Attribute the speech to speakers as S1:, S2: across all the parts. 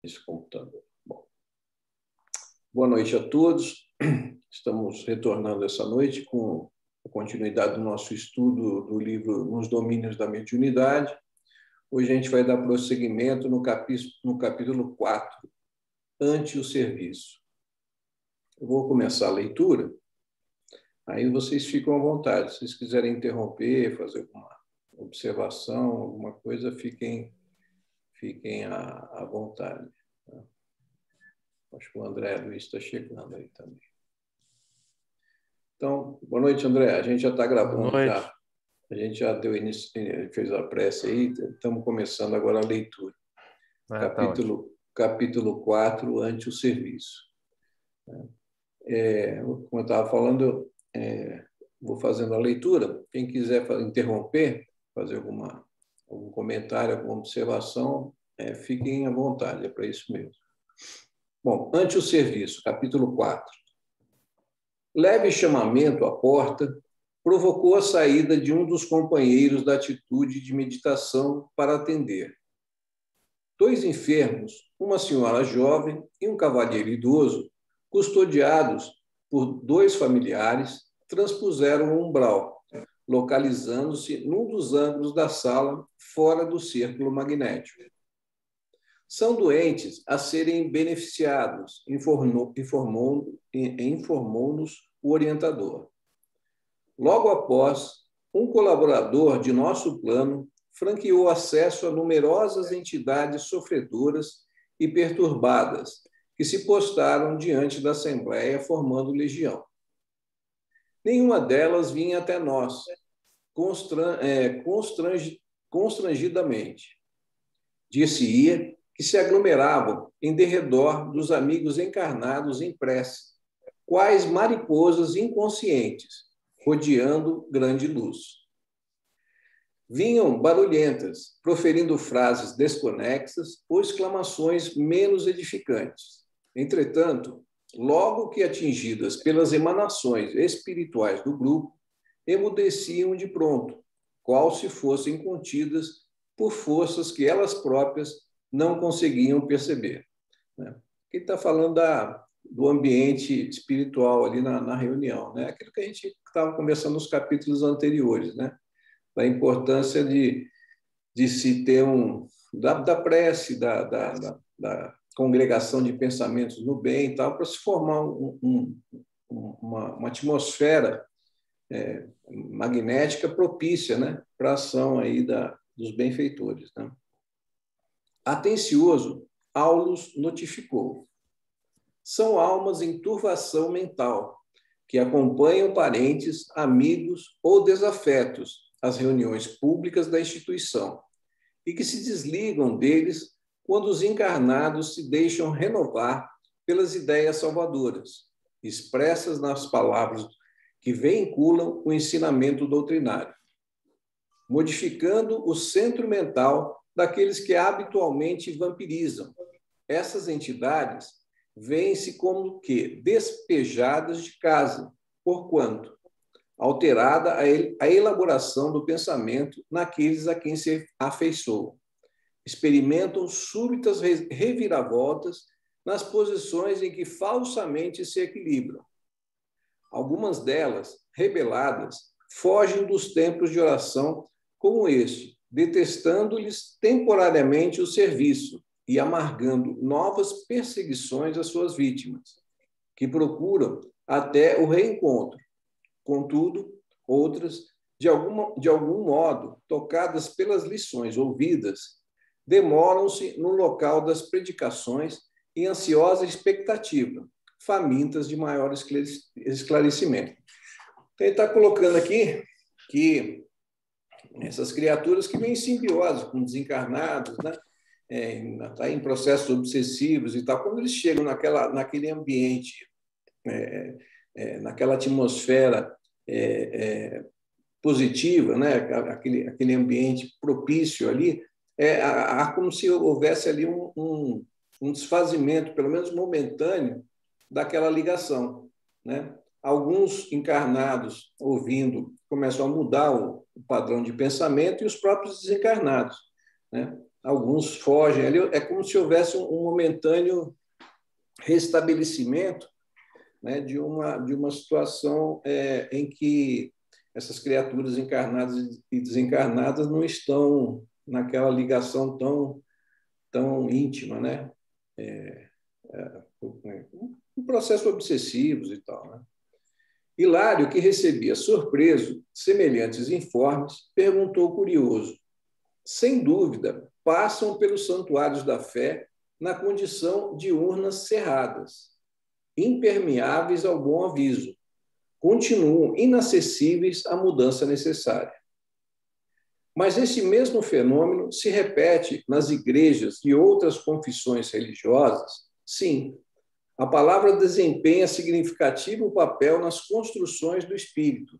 S1: esse computador. Bom, boa noite a todos. Estamos retornando essa noite com a continuidade do nosso estudo do livro Nos Domínios da Mediunidade. Hoje a gente vai dar prosseguimento no capítulo 4, Ante o Serviço. Eu vou começar a leitura, aí vocês ficam à vontade. Se vocês quiserem interromper, fazer alguma observação, alguma coisa, fiquem à vontade. Acho que o André Luiz está chegando aí também. Então, boa noite, André. A gente já está gravando, já. A gente já deu início, fez a prece aí, estamos começando agora a leitura. Capítulo 4, Ante o Serviço. Como eu estava falando, vou fazendo a leitura. Quem quiser interromper, fazer algum comentário, alguma observação, fiquem à vontade, é para isso mesmo. Bom, Ante o Serviço, capítulo 4. Leve chamamento à porta provocou a saída de um dos companheiros da atitude de meditação para atender. 2 enfermos, uma senhora jovem e um cavalheiro idoso, custodiados por 2 familiares, transpuseram o umbral, localizando-se num dos ângulos da sala, fora do círculo magnético. São doentes a serem beneficiados, informou-nos o orientador. Logo após, um colaborador de nosso plano franqueou acesso a numerosas entidades sofredoras e perturbadas que se postaram diante da Assembleia formando legião. Nenhuma delas vinha até nós, constrangidamente. Dir-se-ia que se aglomeravam em derredor dos amigos encarnados em prece, quais mariposas inconscientes, rodeando grande luz. Vinham barulhentas, proferindo frases desconexas ou exclamações menos edificantes. Entretanto, logo que atingidas pelas emanações espirituais do grupo, emudeciam de pronto, qual se fossem contidas por forças que elas próprias não conseguiam perceber. Aqui está falando do ambiente espiritual ali na reunião, né? Aquilo que a gente estava conversando nos capítulos anteriores, né? Da importância de se ter da prece, da congregação de pensamentos no bem e tal, para se formar uma atmosfera magnética propícia, né? Para a ação aí dos benfeitores, né? Atencioso, Aulus notificou. São almas em turvação mental, que acompanham parentes, amigos ou desafetos às reuniões públicas da instituição e que se desligam deles quando os encarnados se deixam renovar pelas ideias salvadoras, expressas nas palavras que vinculam o ensinamento doutrinário, modificando o centro mental daqueles que habitualmente vampirizam. Essas entidades vêm-se como que despejadas de casa, porquanto alterada a elaboração do pensamento naqueles a quem se afeiçoam. Experimentam súbitas reviravoltas nas posições em que falsamente se equilibram. Algumas delas, rebeladas, fogem dos templos de oração como este, detestando-lhes temporariamente o serviço e amargando novas perseguições às suas vítimas, que procuram até o reencontro. Contudo, outras, de algum modo, tocadas pelas lições ouvidas, demoram-se no local das predicações em ansiosa expectativa, famintas de maior esclarecimento. Então, ele está colocando aqui que essas criaturas que vêm em simbiose com desencarnados, né? Tá em processos obsessivos e tal, quando eles chegam naquele ambiente, naquela atmosfera positiva, né? aquele ambiente propício ali, há como se houvesse ali um desfazimento, pelo menos momentâneo, daquela ligação, né? Alguns encarnados, ouvindo, começam a mudar o padrão de pensamento e os próprios desencarnados, né? alguns fogem. Ali é como se houvesse um momentâneo restabelecimento, né, de uma situação em que essas criaturas encarnadas e desencarnadas não estão naquela ligação tão íntima, né? Um processo obsessivos e tal, né? Hilário, que recebia surpreso semelhantes informes, perguntou curioso: sem dúvida, passam pelos santuários da fé na condição de urnas cerradas, impermeáveis ao bom aviso, continuam inacessíveis à mudança necessária. Mas esse mesmo fenômeno se repete nas igrejas e outras confissões religiosas? Sim, a palavra desempenha significativo papel nas construções do espírito.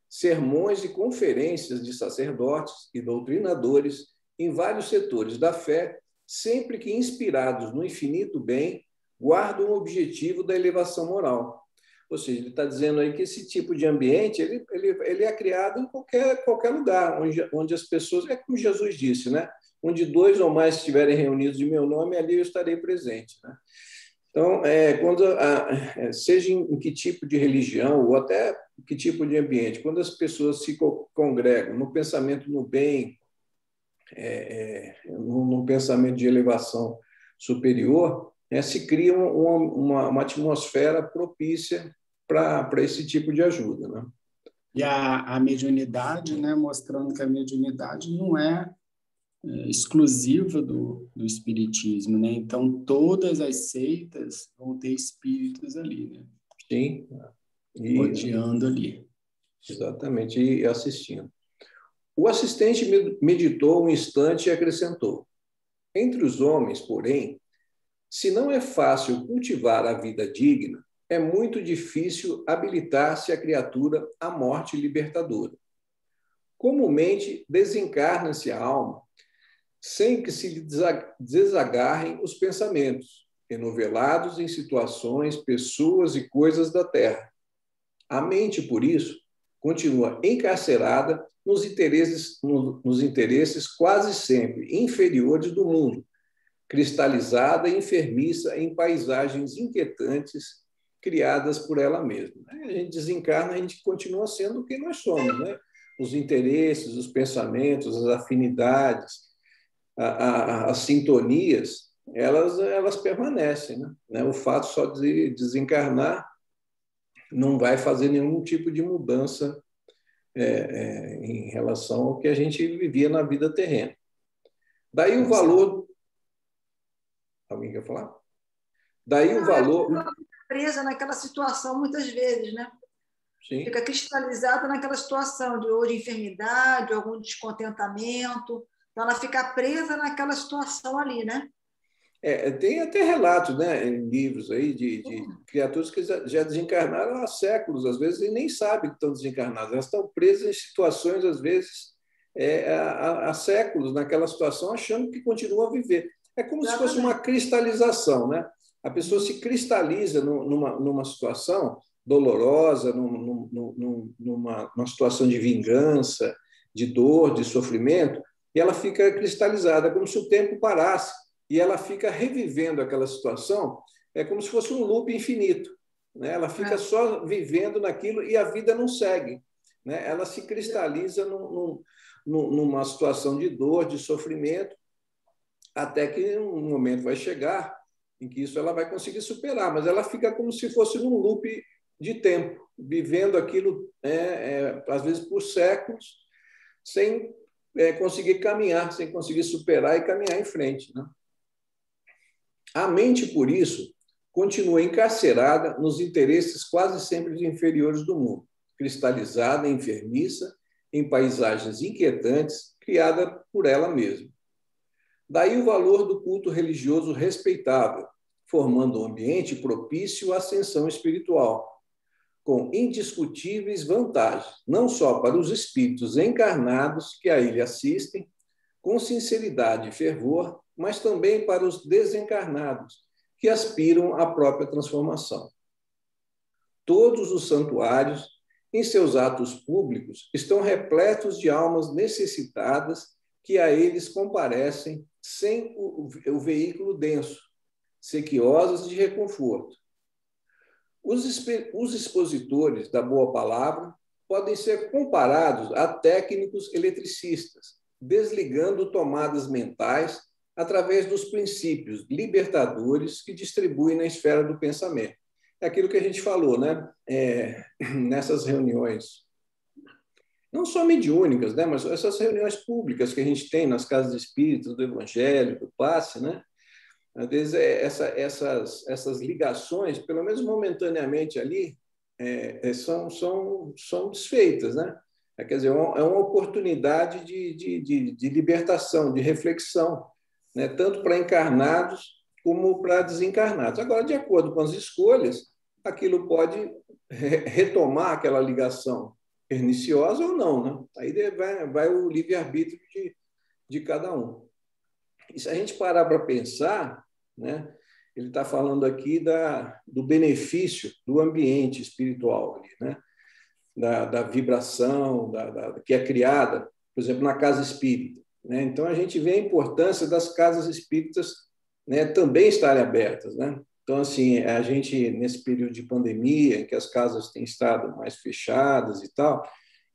S1: Sermões e conferências de sacerdotes e doutrinadores em vários setores da fé, sempre que inspirados no infinito bem, guardam o objetivo da elevação moral. Ou seja, ele está dizendo aí que esse tipo de ambiente ele é criado em qualquer lugar, onde as pessoas... É como Jesus disse, né? Onde 2 ou mais estiverem reunidos em meu nome, ali eu estarei presente, né? Então, seja em que tipo de religião ou até que tipo de ambiente, quando as pessoas se congregam no pensamento no bem, num pensamento de elevação superior, se cria uma atmosfera propícia para esse tipo de ajuda, né?
S2: E a mediunidade, né, mostrando que a mediunidade não é exclusiva do espiritismo, né? Então, todas as seitas vão ter espíritos ali, né?
S1: Sim.
S2: Rodeando ali.
S1: Exatamente, e assistindo. O assistente meditou um instante e acrescentou: entre os homens, porém, se não é fácil cultivar a vida digna, é muito difícil habilitar-se a criatura à morte libertadora. Comumente, desencarna-se a alma sem que se lhe desagarrem os pensamentos, enovelados em situações, pessoas e coisas da terra. A mente, por isso, continua encarcerada nos interesses quase sempre inferiores do mundo, cristalizada e enfermiça em paisagens inquietantes criadas por ela mesma. A gente desencarna, a gente continua sendo o que nós somos, né? Os interesses, os pensamentos, as afinidades, as sintonias, elas permanecem, né? O fato só de desencarnar não vai fazer nenhum tipo de mudança em relação ao que a gente vivia na vida terrena. Daí o valor... Alguém quer falar? Daí o valor...
S3: Presa naquela situação muitas vezes, né?
S1: Sim.
S3: Fica cristalizada naquela situação de enfermidade, algum descontentamento. Então, ela fica presa naquela situação ali, né?
S1: Tem até relatos, né, em livros aí de criaturas que já desencarnaram há séculos, às vezes, e nem sabem que estão desencarnadas. Elas estão presas em situações, às vezes, há séculos, naquela situação, achando que continuam a viver. É como se fosse uma cristalização, né? A pessoa se cristaliza numa situação dolorosa, numa situação de vingança, de dor, de sofrimento, e ela fica cristalizada, como se o tempo parasse. E ela fica revivendo aquela situação, como se fosse um loop infinito, né? Ela fica só vivendo naquilo e a vida não segue, né? Ela se cristaliza numa situação de dor, de sofrimento, até que um momento vai chegar em que isso ela vai conseguir superar, mas ela fica como se fosse num loop de tempo, vivendo aquilo, às vezes por séculos, sem conseguir caminhar, sem conseguir superar e caminhar em frente, né? A mente, por isso, continua encarcerada nos interesses quase sempre inferiores do mundo, cristalizada, enfermiça, em paisagens inquietantes, criada por ela mesma. Daí o valor do culto religioso respeitável, formando um ambiente propício à ascensão espiritual, com indiscutíveis vantagens, não só para os espíritos encarnados que a ele assistem, com sinceridade e fervor, mas também para os desencarnados, que aspiram à própria transformação. Todos os santuários, em seus atos públicos, estão repletos de almas necessitadas que a eles comparecem sem o veículo denso, sequiosas de reconforto. Os expositores da boa palavra podem ser comparados a técnicos eletricistas, desligando tomadas mentais através dos princípios libertadores que distribuem na esfera do pensamento. É aquilo que a gente falou, né? Nessas reuniões, não só mediúnicas, né? Mas essas reuniões públicas que a gente tem nas casas espíritas, do Evangelho, do Passe, né? Às vezes, essas ligações, pelo menos momentaneamente ali, são desfeitas, né? Quer dizer, é uma oportunidade de libertação, de reflexão, né? Tanto para encarnados como para desencarnados. Agora, de acordo com as escolhas, aquilo pode retomar aquela ligação perniciosa ou não, né? Aí vai o livre-arbítrio de cada um. E se a gente parar para pensar, né? Ele está falando aqui do benefício do ambiente espiritual, ali, né? Da vibração que é criada, por exemplo, na casa espírita, né? Então, a gente vê a importância das casas espíritas, né, também estarem abertas, né? Então, assim, a gente, nesse período de pandemia, em que as casas têm estado mais fechadas e tal,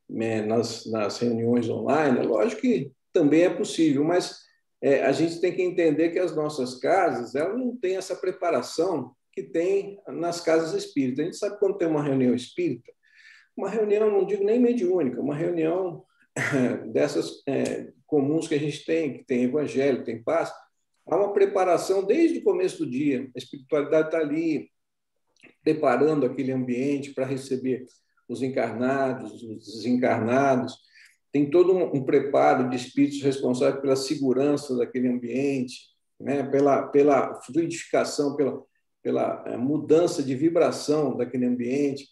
S1: né, nas reuniões online, é lógico que também é possível, mas a gente tem que entender que as nossas casas, elas não têm essa preparação que tem nas casas espíritas. A gente sabe quando tem uma reunião espírita, uma reunião, não digo nem mediúnica, uma reunião dessas comuns que a gente tem, que tem evangelho, tem paz, há uma preparação desde o começo do dia. A espiritualidade está ali, preparando aquele ambiente para receber os encarnados, os desencarnados. Tem todo um preparo de espíritos responsáveis pela segurança daquele ambiente, né? pela fluidificação, pela mudança de vibração daquele ambiente.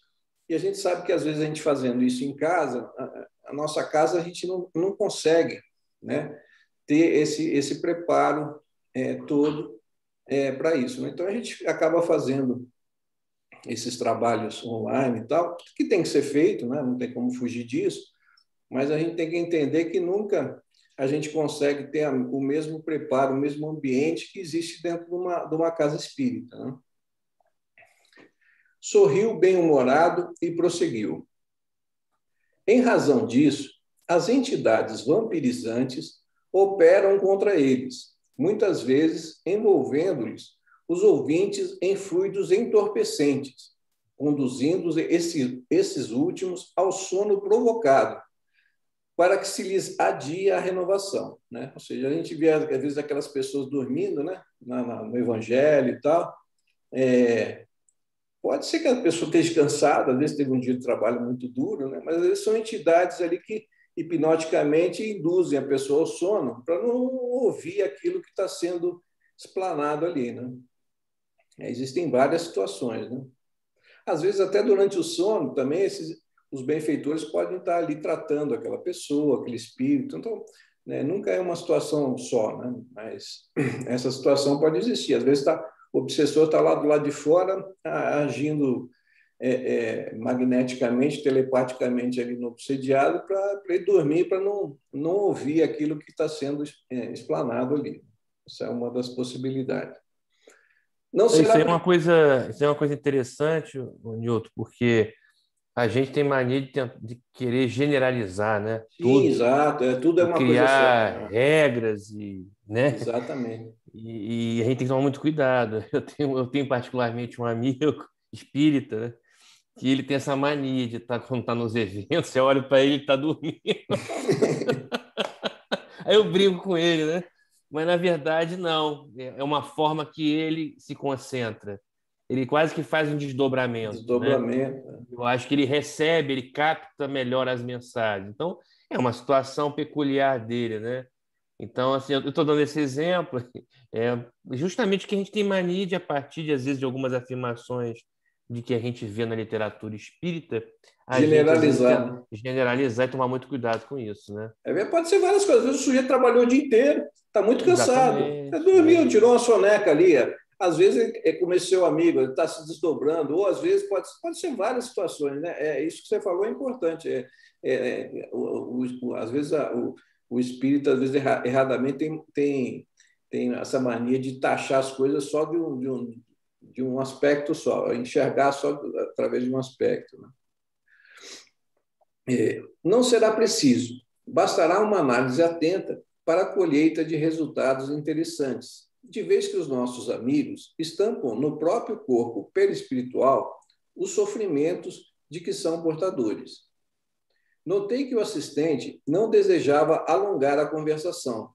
S1: E a gente sabe que, às vezes, a gente fazendo isso em casa, a nossa casa a gente não consegue, né, ter esse preparo todo para isso, né? Então, a gente acaba fazendo esses trabalhos online e tal, que tem que ser feito, né? Não tem como fugir disso, mas a gente tem que entender que nunca a gente consegue ter o mesmo preparo, o mesmo ambiente que existe dentro de uma casa espírita, né? Sorriu bem-humorado e prosseguiu. Em razão disso, as entidades vampirizantes operam contra eles, muitas vezes envolvendo-lhes os ouvintes em fluidos entorpecentes, conduzindo esses últimos ao sono provocado, para que se lhes adie a renovação, né? Ou seja, a gente vê, às vezes, aquelas pessoas dormindo, né, no Evangelho e tal. Pode ser que a pessoa esteja cansada, às vezes teve um dia de trabalho muito duro, né? Mas às vezes são entidades ali que hipnoticamente induzem a pessoa ao sono para não ouvir aquilo que está sendo explanado ali, né? Existem várias situações, né? Às vezes, até durante o sono, também os benfeitores podem estar ali tratando aquela pessoa, aquele espírito. Então, né, nunca é uma situação só, né? Mas essa situação pode existir. Às vezes o obsessor está lá do lado de fora, agindo magneticamente, telepaticamente ali no obsediado para ele dormir, para não ouvir aquilo que está sendo explanado ali. Essa é uma das possibilidades. Não será...
S4: Isso é uma coisa interessante, Nilton, porque a gente tem mania de querer generalizar, né?
S1: Sim,
S4: tudo,
S1: exato. Tudo é uma coisa só.
S4: Criar regras né?
S1: Exatamente.
S4: E a gente tem que tomar muito cuidado. Eu tenho particularmente um amigo espírita, né? Que ele tem essa mania de quando está nos eventos, você olha para ele está dormindo. Aí eu brinco com ele, né? Mas, na verdade, não. É uma forma que ele se concentra. Ele quase que faz um desdobramento.
S1: Desdobramento.
S4: Né? Eu acho que ele recebe, ele capta melhor as mensagens. Então, é uma situação peculiar dele, né? Então, assim, eu estou dando esse exemplo justamente que a gente tem mania de, a partir, às vezes, de algumas afirmações de que a gente vê na literatura espírita,
S1: generalizar.
S4: Generalizar e tomar muito cuidado com isso, né?
S1: Pode ser várias coisas. Às vezes o sujeito trabalhou o dia inteiro, está muito cansado. Dormiu, tirou uma soneca ali. Às vezes é como esse seu amigo, ele está se desdobrando, ou às vezes pode ser várias situações, né? Isso que você falou é importante. Às vezes o espírito, às vezes erradamente, tem tem essa mania de taxar as coisas só de um aspecto só, enxergar só através de um aspecto, né? Não será preciso, bastará uma análise atenta para a colheita de resultados interessantes, de vez que os nossos amigos estampam no próprio corpo perispiritual os sofrimentos de que são portadores. Notei que o assistente não desejava alongar a conversação,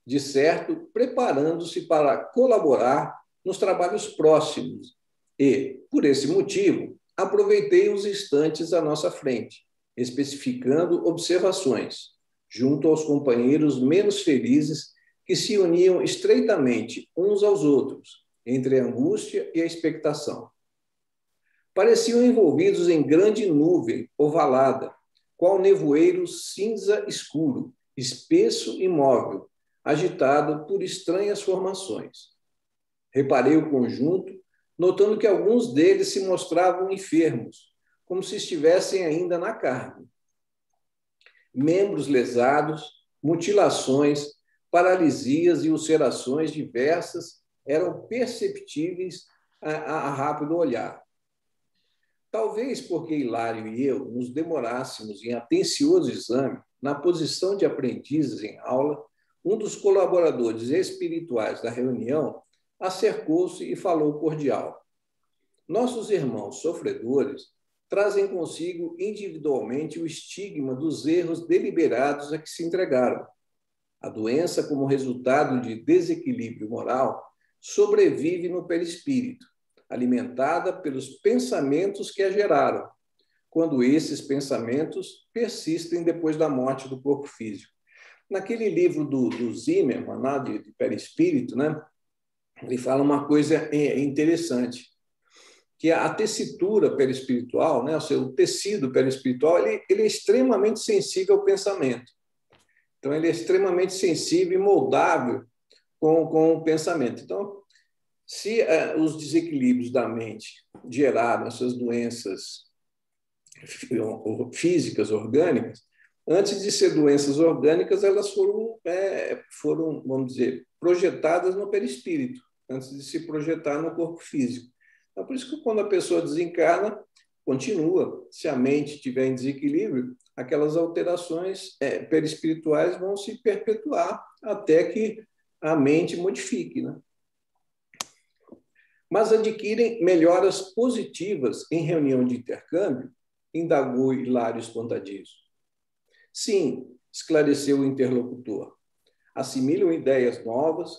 S1: de certo, preparando-se para colaborar nos trabalhos próximos e, por esse motivo, aproveitei os instantes à nossa frente, especificando observações, junto aos companheiros menos felizes que se uniam estreitamente uns aos outros, entre a angústia e a expectação. Pareciam envolvidos em grande nuvem ovalada, qual nevoeiro cinza escuro, espesso e móvel, agitado por estranhas formações. Reparei o conjunto, notando que alguns deles se mostravam enfermos, como se estivessem ainda na carne. Membros lesados, mutilações, paralisias e ulcerações diversas eram perceptíveis a rápido olhar. Talvez porque Hilário e eu nos demorássemos em atencioso exame, na posição de aprendizes em aula, um dos colaboradores espirituais da reunião acercou-se e falou cordial. Nossos irmãos sofredores trazem consigo individualmente o estigma dos erros deliberados a que se entregaram. A doença, como resultado de desequilíbrio moral, sobrevive no perispírito, alimentada pelos pensamentos que a geraram, quando esses pensamentos persistem depois da morte do corpo físico. Naquele livro do Zimmermann, lá de perispírito, né, ele fala uma coisa interessante, que a tessitura perispiritual, né, o tecido perispiritual, ele é extremamente sensível ao pensamento. Então, ele é extremamente sensível e moldável com o pensamento. Então, se os desequilíbrios da mente geraram essas doenças físicas, orgânicas, antes de ser doenças orgânicas, elas foram, vamos dizer, projetadas no perispírito, antes de se projetar no corpo físico. Então, por isso que quando a pessoa desencarna, continua. Se a mente estiver em desequilíbrio, aquelas alterações perispirituais vão se perpetuar até que a mente modifique, né? Mas adquirem melhoras positivas em reunião de intercâmbio, indagou Hilário espantadiço. Sim, esclareceu o interlocutor. Assimilam ideias novas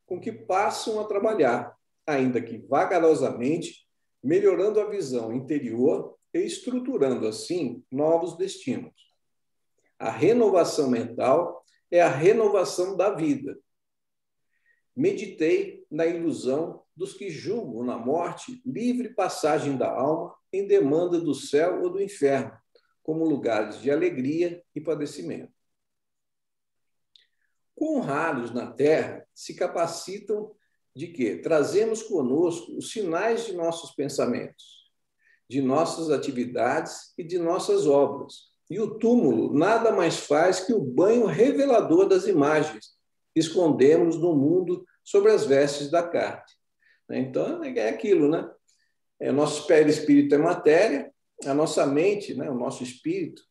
S1: com que passam a trabalhar, ainda que vagarosamente, melhorando a visão interior e estruturando, assim, novos destinos. A renovação mental é a renovação da vida. Meditei na ilusão dos que julgam na morte livre passagem da alma em demanda do céu ou do inferno, como lugares de alegria e padecimento. Quão raros na Terra se capacitam de que trazemos conosco os sinais de nossos pensamentos, de nossas atividades e de nossas obras. E o túmulo nada mais faz que o banho revelador das imagens que escondemos no mundo sobre as vestes da carne. Então, é aquilo, né? O nosso perispírito é matéria, a nossa mente, né? O nosso espírito,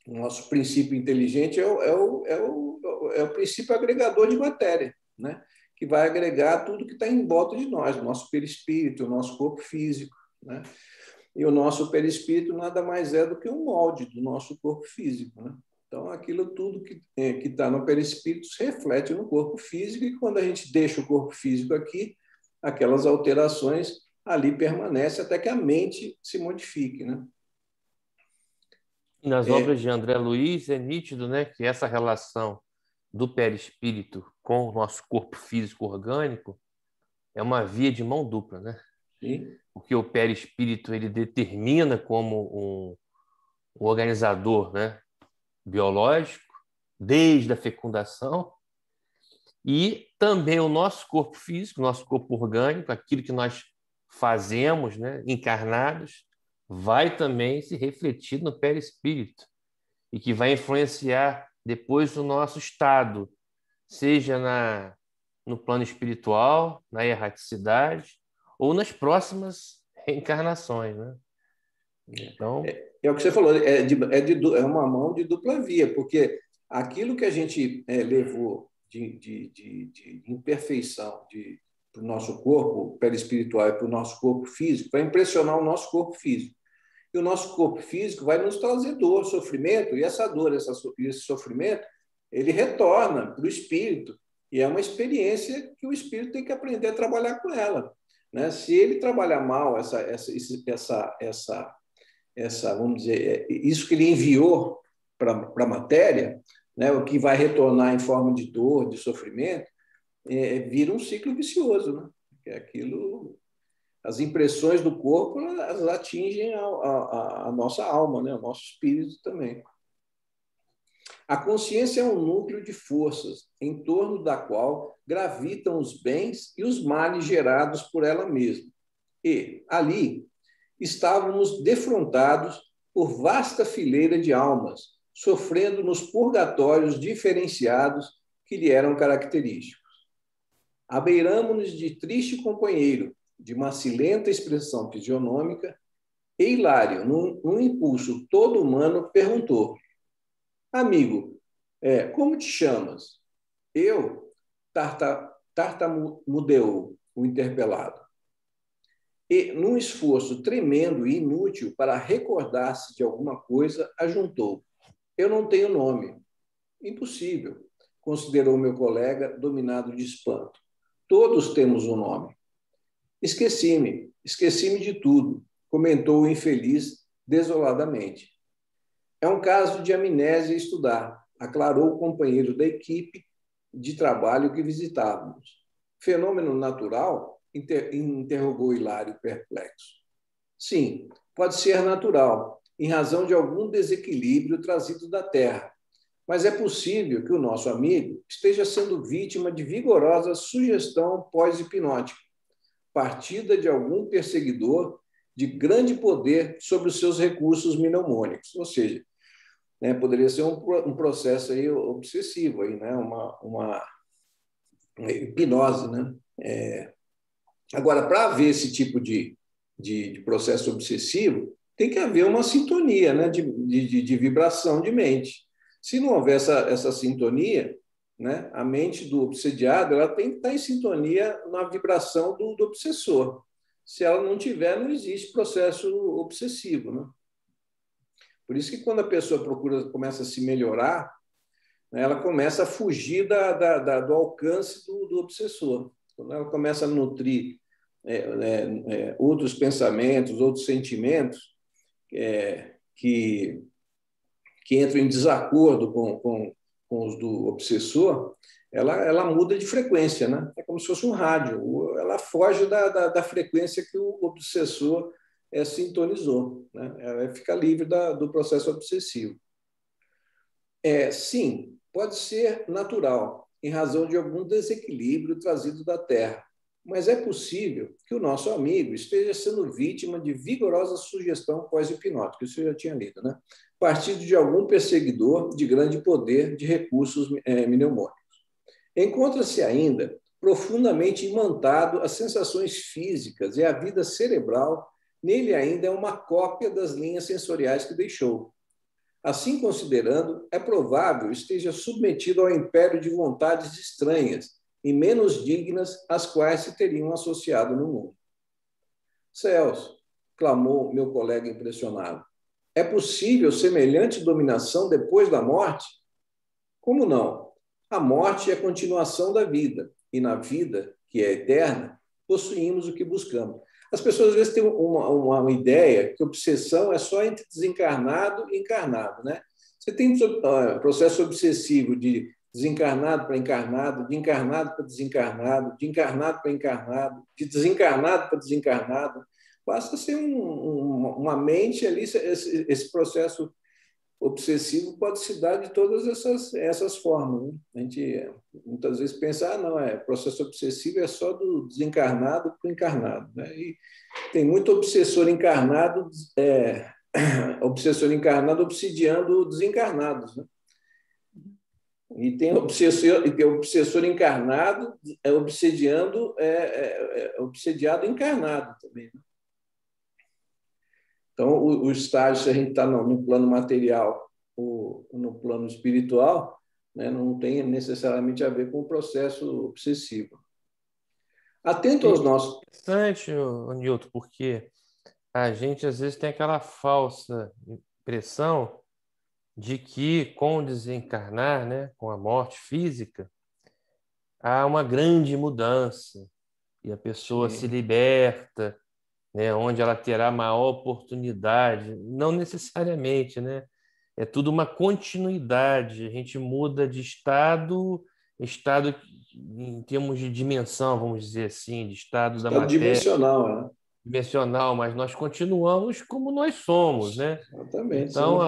S1: o nosso princípio inteligente é o princípio agregador de matéria, né? Que vai agregar tudo que está em volta de nós, o nosso perispírito, o nosso corpo físico, né? E o nosso perispírito nada mais é do que um molde do nosso corpo físico, né? Então, aquilo tudo que está no perispírito se reflete no corpo físico, e quando a gente deixa o corpo físico aqui, aquelas alterações ali permanecem até que a mente se modifique, né?
S4: E nas obras de André Luiz é nítido, né, que essa relação do perispírito com o nosso corpo físico orgânico é uma via de mão dupla, né?
S1: Sim.
S4: Porque o perispírito ele determina como um organizador, né, biológico, desde a fecundação, e também o nosso corpo físico, nosso corpo orgânico, aquilo que nós fazemos, né, encarnados, vai também se refletir no perispírito e que vai influenciar depois o nosso estado, seja no plano espiritual, na erraticidade, ou nas próximas reencarnações, né? Então,
S1: é o que você falou, é uma mão de dupla via, porque aquilo que a gente levou de imperfeição para o nosso corpo perispiritual e para o nosso corpo físico, vai impressionar o nosso corpo físico. E o nosso corpo físico vai nos trazer dor, sofrimento, e essa dor, esse sofrimento, ele retorna para o espírito, e é uma experiência que o espírito tem que aprender a trabalhar com ela, né? Se ele trabalhar mal vamos dizer, isso que ele enviou para a matéria, né, o que vai retornar em forma de dor, de sofrimento, vira um ciclo vicioso, né? Que é aquilo, as impressões do corpo, elas atingem a nossa alma, né, o nosso espírito também. A consciência é um núcleo de forças em torno da qual gravitam os bens e os males gerados por ela mesma. E, ali, estávamos defrontados por vasta fileira de almas, sofrendo nos purgatórios diferenciados que lhe eram característicos. Abeiramo-nos de triste companheiro, de macilenta expressão fisionômica, e Hilário, num impulso todo humano, perguntou: amigo, como te chamas? Eu, tartamudeou o interpelado. E, num esforço tremendo e inútil para recordar-se de alguma coisa, ajuntou: eu não tenho nome. Impossível, considerou meu colega, dominado de espanto. Todos temos um nome. Esqueci-me de tudo, comentou o infeliz desoladamente. É um caso de amnésia estudar, aclarou o companheiro da equipe de trabalho que visitávamos. Fenômeno natural? Interrogou Hilário perplexo. Sim, pode ser natural, em razão de algum desequilíbrio trazido da Terra, mas é possível que o nosso amigo esteja sendo vítima de vigorosa sugestão pós-hipnótica, partida de algum perseguidor de grande poder sobre os seus recursos mnemônicos, ou seja, né, poderia ser um processo aí obsessivo, aí, né, uma hipnose, né? Agora, para haver esse tipo de processo obsessivo, tem que haver uma sintonia, né, de vibração de mente. Se não houver essa sintonia, né, a mente do obsediado ela tem que estar em sintonia na vibração do obsessor. Se ela não tiver, não existe processo obsessivo, né? Por isso que quando a pessoa começa a se melhorar, né, ela começa a fugir do alcance do obsessor. Quando ela começa a nutrir outros pensamentos, outros sentimentos que entram em desacordo com os do obsessor, ela muda de frequência, né? É como se fosse um rádio. Ela foge da frequência que o obsessor sintonizou, né? Ela fica livre do processo obsessivo. Sim, pode ser natural, em razão de algum desequilíbrio trazido da Terra, mas é possível que o nosso amigo esteja sendo vítima de vigorosa sugestão pós-hipnótica, isso eu já tinha lido, né? Partido de algum perseguidor de grande poder de recursos mnemônicos. Encontra-se ainda profundamente imantado às sensações físicas e à vida cerebral, nele ainda é uma cópia das linhas sensoriais que deixou. Assim considerando, é provável esteja submetido ao império de vontades estranhas e menos dignas às quais se teriam associado no mundo. Céus, clamou meu colega impressionado. É possível semelhante dominação depois da morte? Como não? A morte é a continuação da vida, e na vida, que é eterna, possuímos o que buscamos. As pessoas às vezes têm uma ideia que obsessão é só entre desencarnado e encarnado, né? Você tem processo obsessivo de desencarnado para encarnado, de encarnado para desencarnado, de encarnado para encarnado, de desencarnado para desencarnado. Basta ser uma mente ali, esse processo obsessivo pode se dar de todas essas formas, né? A gente muitas vezes pensa, não, processo obsessivo é só do desencarnado para o encarnado, né? E tem muito obsessor encarnado obsediando desencarnados, né? E tem obsessor encarnado, obsediado encarnado também. Então, o estágio, se a gente está no plano material ou no plano espiritual, né, não tem necessariamente a ver com o processo obsessivo. Atento aos nossos...
S4: Interessante, Nilton, porque a gente às vezes tem aquela falsa impressão de que com o desencarnar, né, com a morte física, há uma grande mudança e a pessoa se liberta, né, onde ela terá maior oportunidade. Não necessariamente, né? É tudo uma continuidade. A gente muda de estado em termos de dimensão, vamos dizer assim, de estado da matéria.
S1: Dimensional, né?
S4: Dimensional, mas nós continuamos como nós somos, né?
S1: Exatamente.
S4: Então,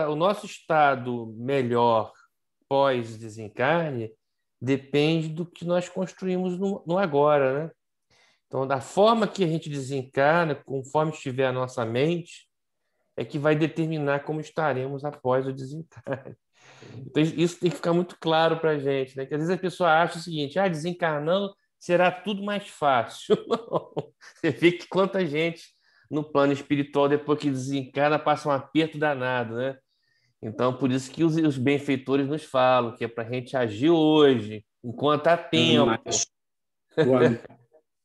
S4: o nosso estado melhor pós-desencarne depende do que nós construímos no agora, né? Então, da forma que a gente desencarna, conforme estiver a nossa mente, é que vai determinar como estaremos após o desencarne. Então, isso tem que ficar muito claro para a gente, né? Que às vezes a pessoa acha o seguinte: desencarnando será tudo mais fácil. Não. Você vê que quanta gente no plano espiritual, depois que desencarna, passa um aperto danado, né? Então, por isso que os benfeitores nos falam que é para a gente agir hoje, enquanto há tempo.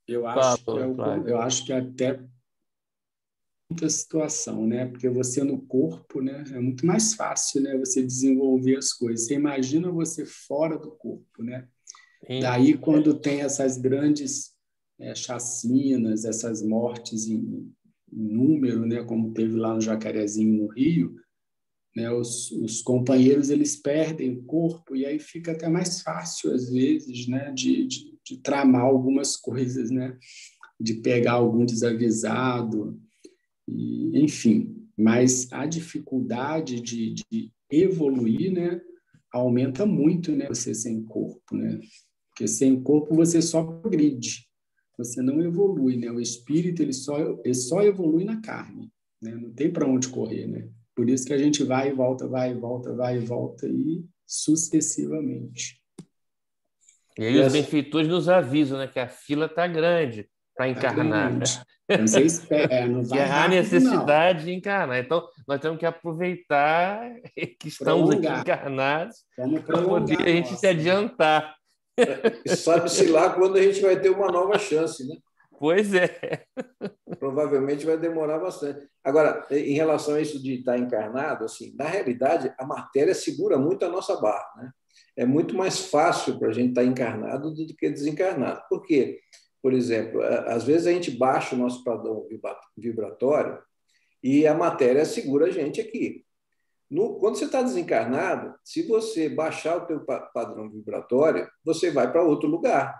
S2: Eu acho que até muita situação, né? Porque você no corpo, né, é muito mais fácil, né, você desenvolver as coisas. Você imagina você fora do corpo, né? Sim. Daí, quando tem essas grandes chacinas, essas mortes em número, né, como teve lá no Jacarezinho, no Rio, né, os companheiros eles perdem o corpo e aí fica até mais fácil, às vezes, né, de tramar algumas coisas, né, de pegar algum desavisado, enfim. Mas a dificuldade de evoluir, né, aumenta muito, né, você sem corpo, né? Porque sem corpo você só progride, você não evolui, né? O espírito ele só evolui na carne, né? Não tem para onde correr, né? Por isso que a gente vai e volta, vai e volta, vai e volta e sucessivamente.
S4: E aí os benfeitores nos avisam, né, que a fila está grande para encarnar.
S2: Então, você espera, não vai rápido,
S4: há necessidade de encarnar. Então, nós temos que aproveitar que estamos aqui encarnados para poder a gente se adiantar.
S1: Sabe-se lá quando a gente vai ter uma nova chance, né?
S4: Pois é.
S1: Provavelmente vai demorar bastante. Agora, em relação a isso de estar encarnado, assim, na realidade, a matéria segura muito a nossa barra, né? É muito mais fácil para a gente estar encarnado do que desencarnado. Por quê? Por exemplo, às vezes a gente baixa o nosso padrão vibratório e a matéria segura a gente aqui. Quando você está desencarnado, se você baixar o teu padrão vibratório, você vai para outro lugar.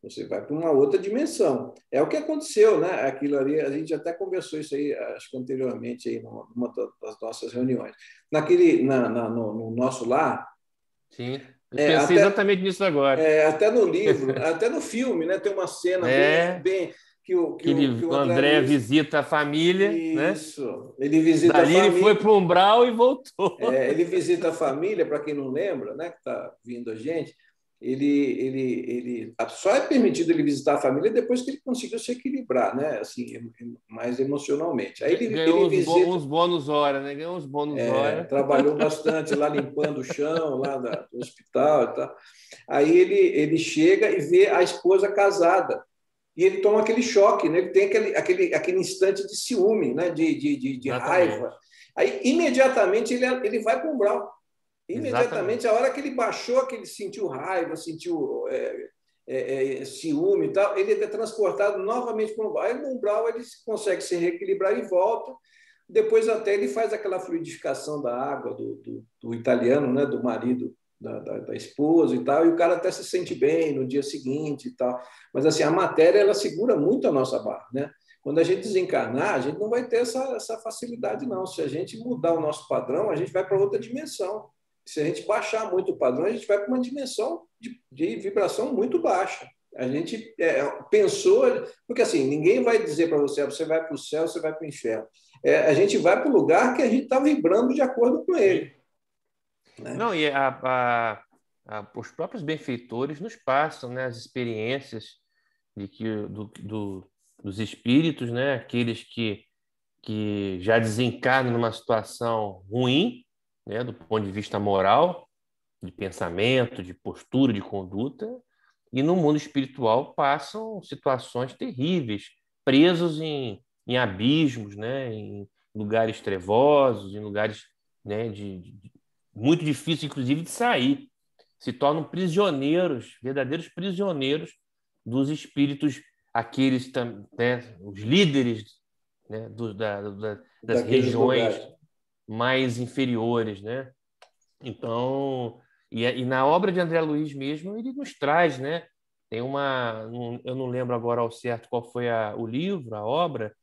S1: Você vai para uma outra dimensão. É o que aconteceu, né? Aquilo ali, a gente até conversou isso aí, acho que anteriormente, aí, numa das nossas reuniões. No nosso lar.
S4: Sim. Eu pensei exatamente nisso agora.
S1: Até no livro, até no filme, né? Tem uma cena bem que o
S4: André visita a família.
S1: Isso.
S4: Né?
S1: Ele visita
S4: Dali
S1: a família.
S4: Ele foi para o umbral e voltou.
S1: Ele visita a família, para quem não lembra, né? Que está vindo a gente. Ele só é permitido ele visitar a família depois que ele conseguiu se equilibrar, né? Assim, mais emocionalmente. Aí ele
S4: ganhou uns bônus hora, né? Ganhou uns bônus hora.
S1: Trabalhou bastante lá limpando o chão lá do hospital e tal. Aí ele chega e vê a esposa casada e ele toma aquele choque, né? Ele tem aquele instante de ciúme, né? De raiva. Aí imediatamente ele vai para o umbral. Imediatamente, a hora que ele baixou, que ele sentiu raiva, sentiu ciúme e tal, ele é transportado novamente para o umbral. Aí no umbral ele consegue se reequilibrar e volta. Depois até ele faz aquela fluidificação da água do italiano, né, do marido da esposa e tal, e o cara até se sente bem no dia seguinte e tal. Mas assim, a matéria ela segura muito a nossa barra, né? Quando a gente desencarnar, a gente não vai ter essa facilidade, não. Se a gente mudar o nosso padrão, a gente vai para outra dimensão. Se a gente baixar muito o padrão, a gente vai para uma dimensão de vibração muito baixa. A gente pensou... Porque, assim, ninguém vai dizer para você vai para o céu, você vai para o inferno. A gente vai para o lugar que a gente está vibrando de acordo com ele. né?
S4: Não, e os próprios benfeitores nos passam, né, as experiências de que dos espíritos, né, aqueles que já desencarnam numa situação ruim, né, do ponto de vista moral, de pensamento, de postura, de conduta, e no mundo espiritual passam situações terríveis, presos em abismos, né, em lugares trevosos, em lugares, né, muito difícil, inclusive, de sair. Se tornam prisioneiros, verdadeiros prisioneiros dos espíritos, aqueles, né, os líderes, né, das
S1: Daqueles
S4: regiões
S1: lugares.
S4: mais inferiores, né? Então, e na obra de André Luiz mesmo, ele nos traz, né? Tem eu não lembro agora ao certo qual foi o livro, a obra,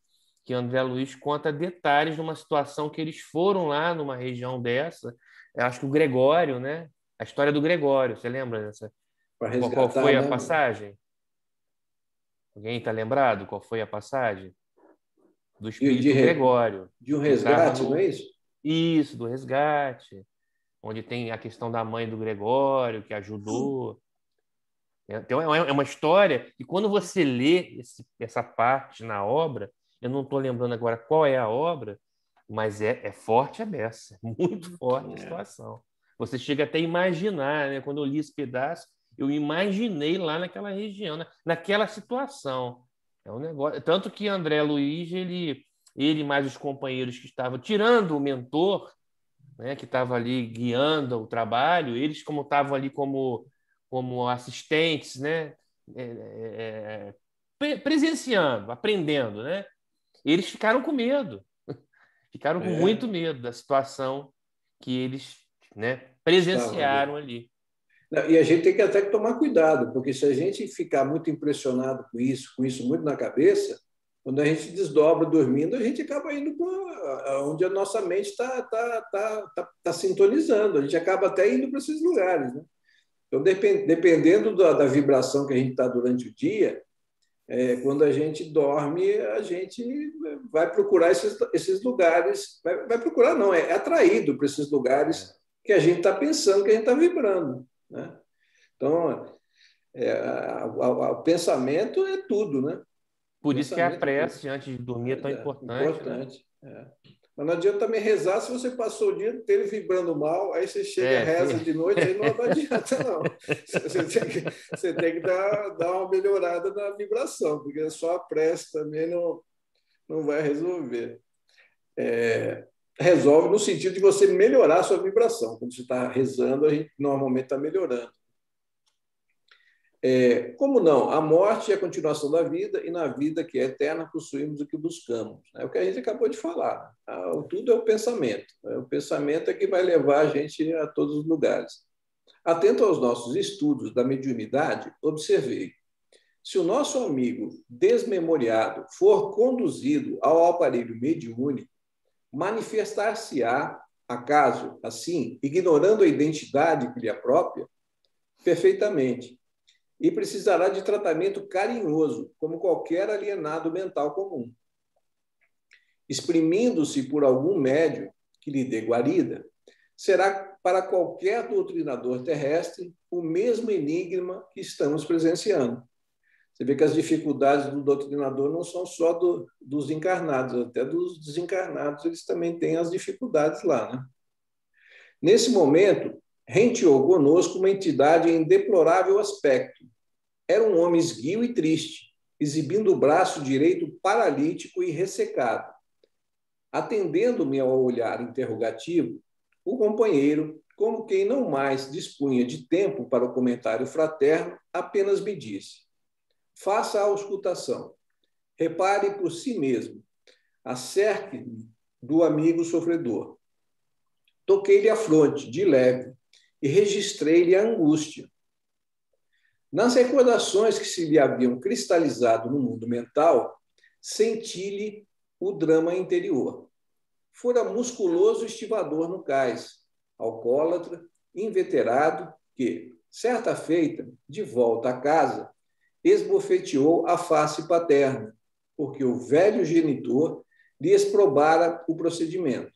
S4: que André Luiz conta detalhes de uma situação que eles foram lá numa região dessa. Eu acho que o Gregório, né? A história do Gregório, você lembra dessa?
S1: Para
S4: Qual
S1: resgatar,
S4: foi a
S1: né?
S4: passagem? Alguém está lembrado? Qual foi a passagem? Do
S1: De,
S4: espírito Gregório,
S1: de um
S4: que estava
S1: resgate, não é isso?
S4: Isso, do resgate, onde tem a questão da mãe do Gregório, que ajudou. Então, é uma história que, quando você lê essa parte na obra, eu não estou lembrando agora qual é a obra, mas é forte a beça, muito forte a situação. Você chega até a imaginar, né? Quando eu li esse pedaço, eu imaginei lá naquela região, né? Naquela situação. É um negócio. Tanto que André Luiz, ele mais os companheiros que estavam tirando o mentor, né, que estava ali guiando o trabalho, eles como estavam ali como assistentes, né, presenciando, aprendendo, né, eles ficaram com medo, ficaram com muito medo da situação que eles, né, presenciaram ali.
S1: E a gente tem que até tomar cuidado, porque se a gente ficar muito impressionado com isso muito na cabeça, quando a gente desdobra dormindo, a gente acaba indo para onde a nossa mente está sintonizando. A gente acaba até indo para esses lugares, né? Então, dependendo da vibração que a gente está durante o dia, quando a gente dorme, a gente vai procurar esses lugares. Vai procurar, não, é atraído para esses lugares que a gente está pensando, que a gente está vibrando, né? Então, o pensamento é tudo, né?
S4: Por isso que a prece antes de dormir é tão importante.
S1: Importante. Né? Mas não adianta também rezar se você passou o dia inteiro vibrando mal, aí você chega, reza de noite, aí não adianta, não. Você tem que dar uma melhorada na vibração, porque só a prece também não vai resolver. Resolve no sentido de você melhorar a sua vibração. Quando você está rezando, a gente normalmente está melhorando. Como não? A morte é a continuação da vida, e na vida que é eterna possuímos o que buscamos. É o que a gente acabou de falar. Tudo é o pensamento. O pensamento é que vai levar a gente a todos os lugares. Atento aos nossos estudos da mediunidade, observei. Se o nosso amigo desmemoriado for conduzido ao aparelho mediúnico, manifestar-se-á, acaso assim, ignorando a identidade que lhe é própria, perfeitamente, e precisará de tratamento carinhoso, como qualquer alienado mental comum. Exprimindo-se por algum médium que lhe dê guarida, será para qualquer doutrinador terrestre o mesmo enigma que estamos presenciando. Você vê que as dificuldades do doutrinador não são só dos encarnados, até dos desencarnados eles também têm as dificuldades lá, né? Nesse momento, renteou conosco uma entidade em deplorável aspecto. Era um homem esguio e triste, exibindo o braço direito paralítico e ressecado. Atendendo-me ao olhar interrogativo, o companheiro, como quem não mais dispunha de tempo para o comentário fraterno, apenas me disse: faça a auscultação. Repare por si mesmo. Acerque do amigo sofredor. Toquei-lhe a fronte, de leve, e registrei-lhe a angústia. Nas recordações que se lhe haviam cristalizado no mundo mental, senti-lhe o drama interior. Fora musculoso estivador no cais, alcoólatra, inveterado, que, certa feita, de volta a casa, esbofeteou a face paterna, porque o velho genitor lhe exprobara o procedimento.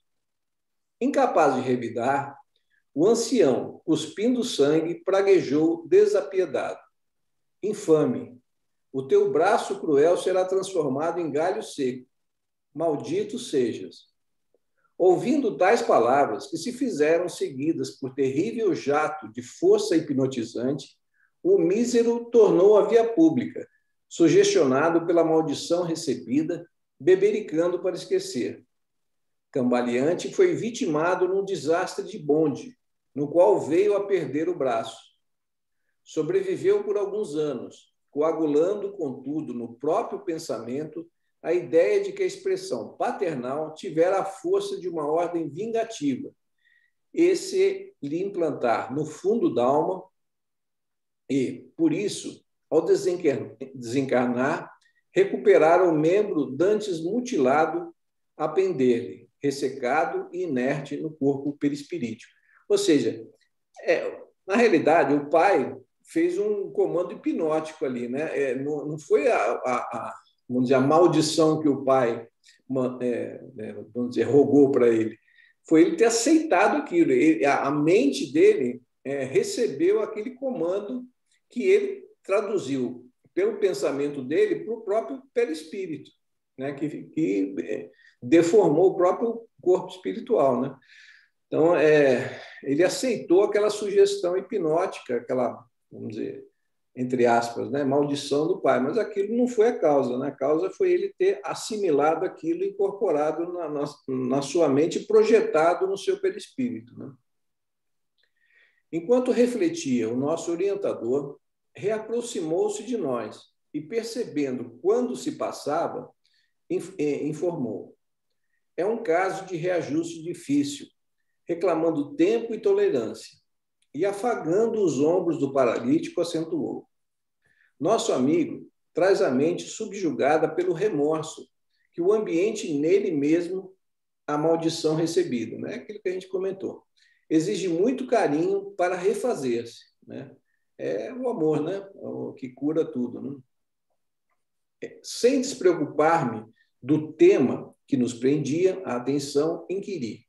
S1: Incapaz de revidar, O ancião, cuspindo sangue, praguejou desapiedado. Infame! O teu braço cruel será transformado em galho seco. Maldito sejas! Ouvindo tais palavras, que se fizeram seguidas por terrível jato de força hipnotizante, o mísero tornou a via pública, sugestionado pela maldição recebida, bebericando para esquecer. Cambaleante foi vitimado num desastre de bonde, no qual veio a perder o braço. Sobreviveu por alguns anos, coagulando, contudo, no próprio pensamento, a ideia de que a expressão paternal tivera a força de uma ordem vingativa, esse lhe implantar no fundo da alma, e, por isso, ao desencarnar, recuperar o membro dantes mutilado a pender-lhe, ressecado e inerte no corpo perispirítico. Ou seja, na realidade, o pai fez um comando hipnótico ali, né? Não foi vamos dizer, a maldição que o pai vamos dizer, rogou para ele. Foi ele ter aceitado aquilo. A mente dele recebeu aquele comando que ele traduziu pelo pensamento dele para o próprio perispírito, né? que deformou o próprio corpo espiritual, né? Então, ele aceitou aquela sugestão hipnótica, aquela, vamos dizer, entre aspas, né, maldição do pai, mas aquilo não foi a causa, né? A causa foi ele ter assimilado aquilo, incorporado na sua mente e projetado no seu perispírito, né? Enquanto refletia, o nosso orientador reaproximou-se de nós e, percebendo quando se passava, informou: é um caso de reajuste difícil, reclamando tempo e tolerância. E, afagando os ombros do paralítico, acentuou: nosso amigo traz a mente subjugada pelo remorso, que o ambiente nele mesmo a maldição recebida, né? Aquilo que a gente comentou. Exige muito carinho para refazer-se, né? É o amor, né? O que cura tudo, né? Sem despreocupar-me do tema que nos prendia a atenção, inquiri: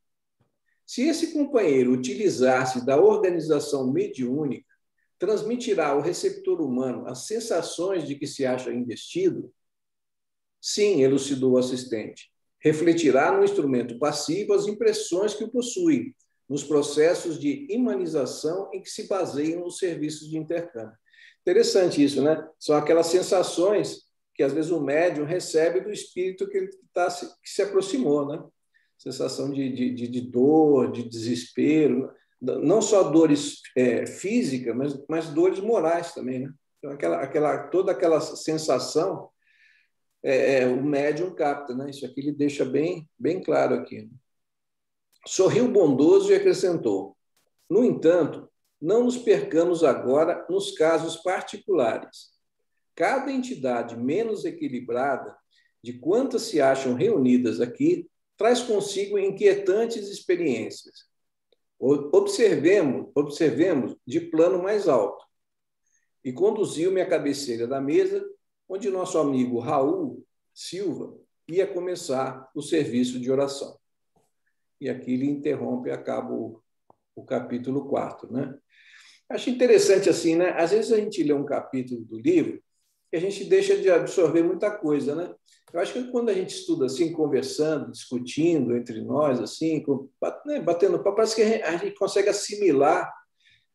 S1: se esse companheiro utilizar-se da organização mediúnica, transmitirá ao receptor humano as sensações de que se acha investido? Sim, elucidou o assistente. Refletirá no instrumento passivo as impressões que o possuem, nos processos de imanização em que se baseiam os serviços de intercâmbio. Interessante isso, né? São aquelas sensações que, às vezes, o médium recebe do espírito que se aproximou, né? Sensação de dor, de desespero, não só dores físicas, mas dores morais também, né? Então, toda aquela sensação, o médium capta, né? Isso aqui ele deixa bem, bem claro aqui. Sorriu bondoso e acrescentou: no entanto, não nos percamos agora nos casos particulares. Cada entidade menos equilibrada, de quantas se acham reunidas aqui, traz consigo inquietantes experiências. Observemos de plano mais alto. E conduziu-me à cabeceira da mesa, onde nosso amigo Raul Silva ia começar o serviço de oração. E aqui ele interrompe e acaba o capítulo 4, né? Acho interessante assim, né? Às vezes a gente lê um capítulo do livro e a gente deixa de absorver muita coisa, né? Eu acho que quando a gente estuda assim, conversando, discutindo entre nós, assim, batendo papo, parece que a gente consegue assimilar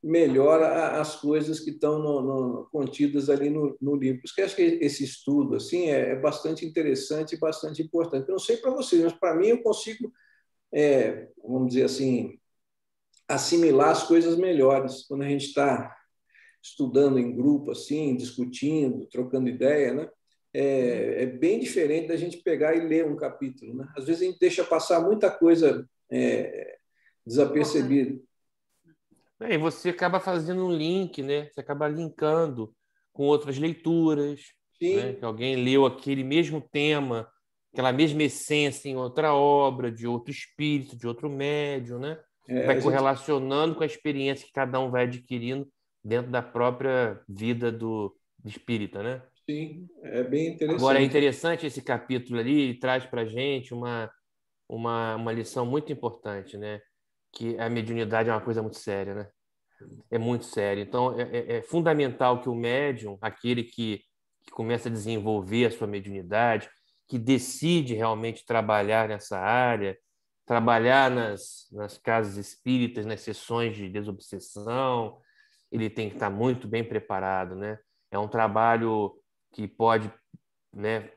S1: melhor as coisas que estão contidas ali no livro. Por isso que eu acho que esse estudo assim, é bastante interessante e bastante importante. Eu não sei para vocês, mas para mim eu consigo, vamos dizer assim, assimilar as coisas melhores quando a gente está estudando em grupo, assim, discutindo, trocando ideia, né? É bem diferente da gente pegar e ler um capítulo, né? Às vezes a gente deixa passar muita coisa desapercebida.
S4: E você acaba fazendo um link, né? Você acaba linkando com outras leituras, né? Que alguém leu aquele mesmo tema, aquela mesma essência em outra obra, de outro espírito, de outro médium, né? Vai correlacionando com a experiência que cada um vai adquirindo dentro da própria vida do espírita, né?
S1: Sim, é bem interessante.
S4: Agora, é interessante esse capítulo ali, ele traz para a gente uma lição muito importante, né? que a mediunidade é uma coisa muito séria, né? É muito sério. Então, é fundamental que o médium, aquele que começa a desenvolver a sua mediunidade, que decide realmente trabalhar nessa área, trabalhar nas casas espíritas, nas sessões de desobsessão, ele tem que estar muito bem preparado, né? É um trabalho que pode, né,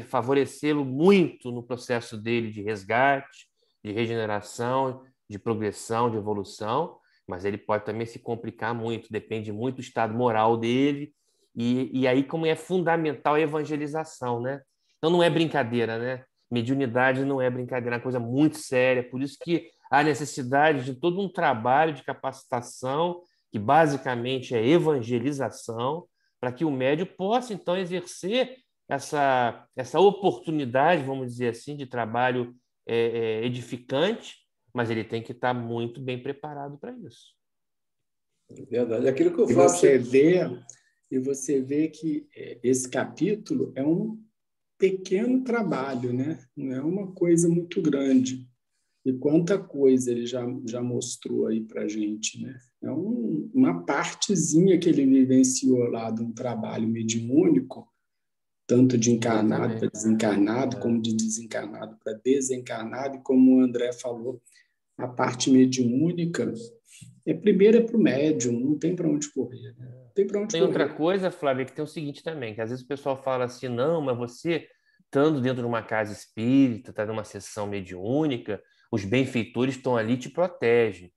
S4: favorecê-lo muito no processo dele de resgate, de regeneração, de progressão, de evolução, mas ele pode também se complicar muito, depende muito do estado moral dele, e aí como é fundamental a evangelização, né? Então não é brincadeira, né? Mediunidade não é brincadeira, é uma coisa muito séria, por isso que há necessidade de todo um trabalho de capacitação, que basicamente é evangelização, para que o médium possa, então, exercer essa oportunidade, vamos dizer assim, de trabalho edificante, mas ele tem que estar muito bem preparado para isso.
S1: É verdade. Aquilo que eu
S2: E
S1: falo...
S2: você vê que esse capítulo é um pequeno trabalho, né? Não é uma coisa muito grande. E quanta coisa ele já mostrou aí para a gente, né? É uma partezinha que ele vivenciou lá de um trabalho mediúnico, tanto de encarnado para desencarnado, como de desencarnado para desencarnado, e como o André falou, a parte mediúnica primeiro é para o médium, não tem para onde correr, né? Não tem para onde correr.
S4: Outra coisa, Flávia, que tem o seguinte também, que às vezes o pessoal fala assim, não, mas você, estando dentro de uma casa espírita, está numa sessão mediúnica, os benfeitores estão ali e te protegem.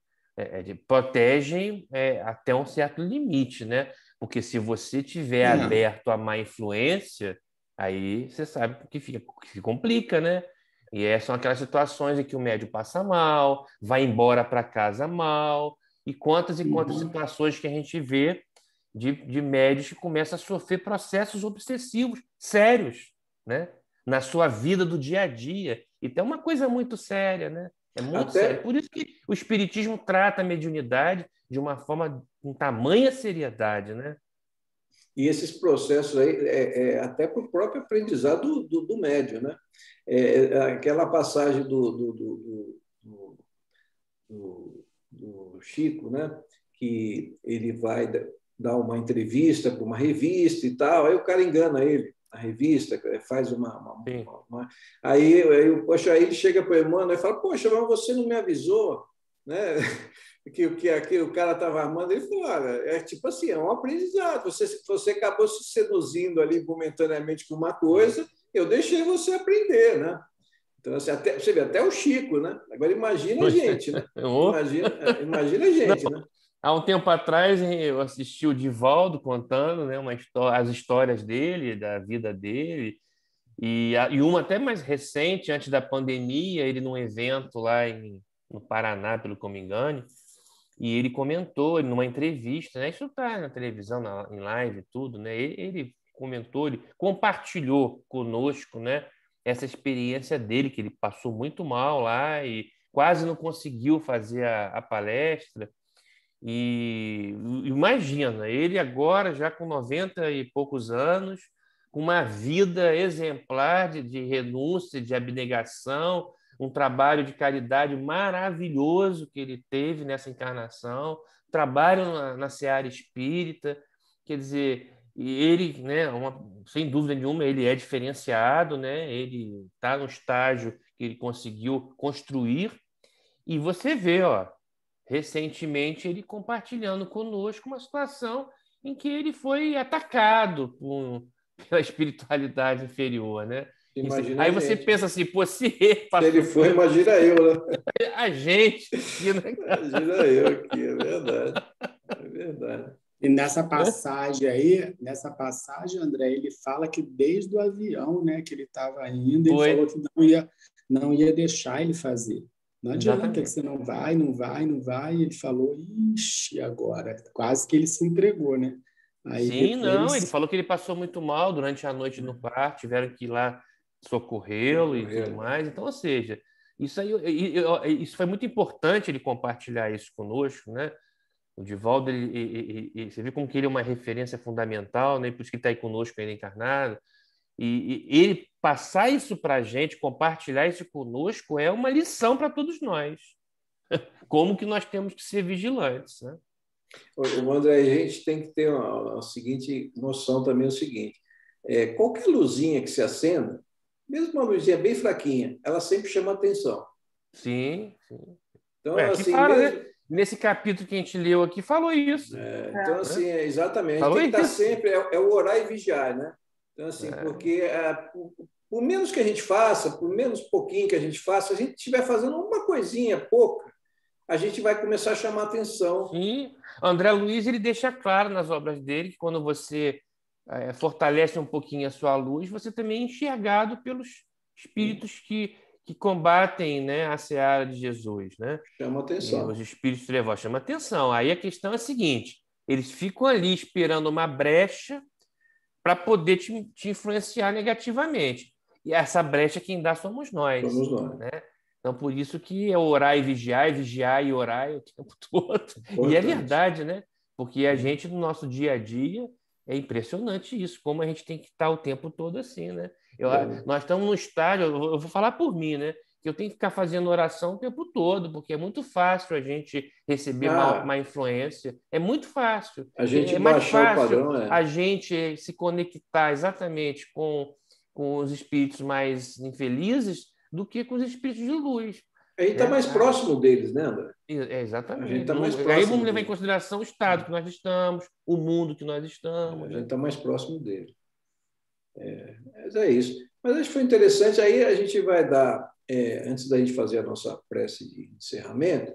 S4: Protegem até um certo limite, né? Porque se você tiver aberto à má influência, aí você sabe que se complica, né? E são aquelas situações em que o médium passa mal, vai embora para casa mal, e quantas situações que a gente vê de médios que começam a sofrer processos obsessivos sérios, né? Na sua vida do dia a dia. Então é uma coisa muito séria, né? É muito sério. Por isso que o Espiritismo trata a mediunidade de uma forma com tamanha seriedade, né?
S1: E esses processos aí, até para o próprio aprendizado do médium, né? Aquela passagem do Chico, né? Que ele vai dar uma entrevista para uma revista e tal, aí o cara engana ele, a revista, faz aí ele chega para o Emmanuel e fala, poxa, mas você não me avisou, né? que o cara estava armando, ele falou, olha, tipo assim, é um aprendizado, você acabou se seduzindo ali momentaneamente com uma coisa, eu deixei você aprender, né? Então, assim, você vê, até o Chico, né? Agora imagina a gente, né? Imagina a gente, né?
S4: Há um tempo atrás eu assisti o Divaldo contando, né, as histórias dele, da vida dele, e uma até mais recente, antes da pandemia, ele num evento lá no Paraná, pelo que eu me engano, e ele comentou numa entrevista, né, isso está na televisão, em live, tudo, né, ele comentou, ele compartilhou conosco, né, essa experiência dele, que ele passou muito mal lá e quase não conseguiu fazer a palestra. E imagina, ele agora já com 90 e poucos anos, com uma vida exemplar de renúncia, de abnegação, um trabalho de caridade maravilhoso que ele teve nessa encarnação, trabalho na seara espírita, quer dizer, ele, né, sem dúvida nenhuma, ele é diferenciado, né? Ele está no estágio que ele conseguiu construir, e você vê, ó, recentemente ele compartilhando conosco uma situação em que ele foi atacado pela espiritualidade inferior, né? Aí você pensa assim, pô, se
S1: ele foi, imagina eu, né?
S4: A gente aqui, né?
S1: Imagina eu aqui, é verdade. É verdade.
S2: E nessa passagem, André, ele fala que desde o avião, né, que ele estava indo, ele falou que não ia deixar ele fazer. Não adianta que você não vai. E ele falou, ixi, agora. Quase que ele se entregou, né? Aí
S4: Sim, depois... ele falou que ele passou muito mal durante a noite no quarto, tiveram que ir lá socorrê-lo e tudo mais. Então, ou seja, isso foi muito importante ele compartilhar isso conosco, né? O Divaldo, você viu como que ele é uma referência fundamental, né? Por isso que está aí conosco ainda encarnado. E ele passar isso para a gente, compartilhar isso conosco, é uma lição para todos nós. como que nós temos que ser vigilantes, né?
S1: O André, a gente tem que ter a seguinte noção também, o seguinte, qualquer luzinha que se acenda, mesmo uma luzinha bem fraquinha, ela sempre chama atenção.
S4: Sim, sim.
S1: Então,
S4: Aqui
S1: assim,
S4: fala,
S1: mesmo...
S4: né? Nesse capítulo que a gente leu aqui, falou isso.
S1: Então, assim, exatamente, a gente
S4: Falou
S1: tem que estar
S4: isso.
S1: sempre, o orar e vigiar, né? Então, assim, porque por menos que a gente faça, por menos pouquinho que a gente faça, se a gente estiver fazendo uma coisinha, pouca, a gente vai começar a chamar atenção.
S4: Sim. André Luiz, ele deixa claro nas obras dele que quando você fortalece um pouquinho a sua luz, você também é enxergado pelos espíritos que combatem, né, a seara de Jesus, né?
S1: Chama
S4: E
S1: atenção.
S4: os espíritos trevosos chamam atenção. Aí a questão é a seguinte: eles ficam ali esperando uma brecha para poder te influenciar negativamente. E essa brecha quem dá somos nós,
S1: Somos nós.
S4: né? Então, por isso que é orar e vigiar e orar o tempo todo.
S1: Importante.
S4: E é verdade, né? Porque a gente, no nosso dia a dia, é impressionante isso, como a gente tem que estar o tempo todo assim, né? Nós estamos no estágio, eu vou falar por mim, né? Que eu tenho que ficar fazendo oração o tempo todo, porque é muito fácil a gente receber má influência. É muito fácil.
S1: A gente
S4: É mais
S1: baixar o
S4: fácil
S1: padrão,
S4: a gente se conectar exatamente com os espíritos mais infelizes do que com os espíritos de luz.
S1: A gente está mais próximo deles, né, André?
S4: Exatamente.
S1: A gente está mais
S4: Aí
S1: próximo
S4: vamos levar
S1: deles.
S4: em consideração o estado que nós estamos, o mundo que nós
S1: A
S4: estamos.
S1: gente está mais próximo deles. Mas é isso. Mas acho que foi interessante. Aí a gente vai dar, antes da gente fazer a nossa prece de encerramento,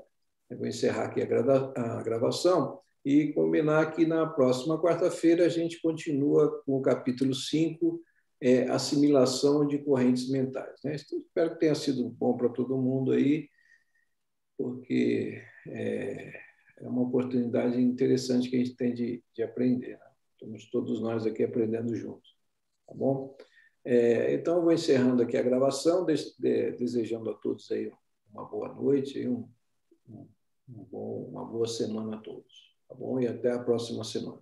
S1: eu vou encerrar aqui a gravação e combinar que na próxima quarta-feira a gente continua com o capítulo 5, assimilação de correntes mentais. Né? Então, espero que tenha sido bom para todo mundo aí, porque é uma oportunidade interessante que a gente tem de aprender. Né? Estamos todos nós aqui aprendendo juntos. Tá bom? Então, eu vou encerrando aqui a gravação, desejando a todos aí uma boa noite e uma boa semana a todos. Tá bom? E até a próxima semana.